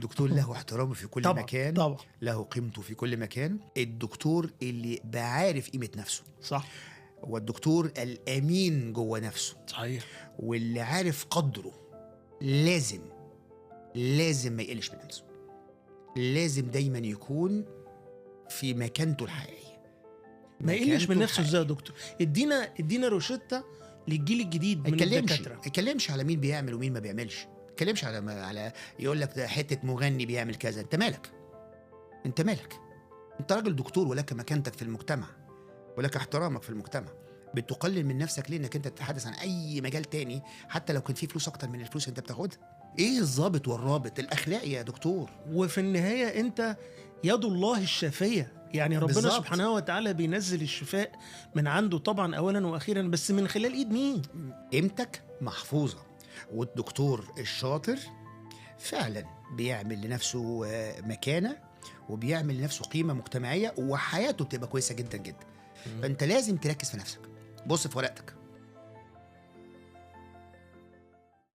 الدكتور له احترامه في كل طبعًا مكان، طبعًا له قيمته في كل مكان. الدكتور اللي بعارف قيمة نفسه، صح هو الدكتور الأمين جوه نفسه، صحيح. واللي عارف قدره لازم ما يقلش من نفسه، لازم دايما يكون في مكانته الحقيقية. ما يقلش من نفسه ازاي يا الحقيقية. دكتور؟ ادينا روشتة للجيل الجديد من الدكاترة. ما يتكلمش على مين بيعمل ومين ما بيعملش، ما يتكلمش على يقول لك ده حتة مغني بيعمل كذا. انت مالك؟ انت راجل دكتور ولك مكانتك في المجتمع ولك احترامك في المجتمع. بتقلل من نفسك ليه انك انت تتحدث عن اي مجال تاني حتى لو كان فيه فلوس اكتر من الفلوس انت بتاخدها؟ ايه الضابط والرابط الاخلاقي يا دكتور؟ وفي النهاية انت يد الله الشافية، يعني ربنا بالزبط. سبحانه وتعالى بينزل الشفاء من عنده طبعا اولا واخيرا، بس من خلال ايد مين؟ قيمتك محفوظة. والدكتور الشاطر فعلا بيعمل لنفسه مكانة، وبيعمل لنفسه قيمة مجتمعية، وحياته بتبقى كويسة جدا جدا. فانت لازم تركز في نفسك، بص في ورقتك،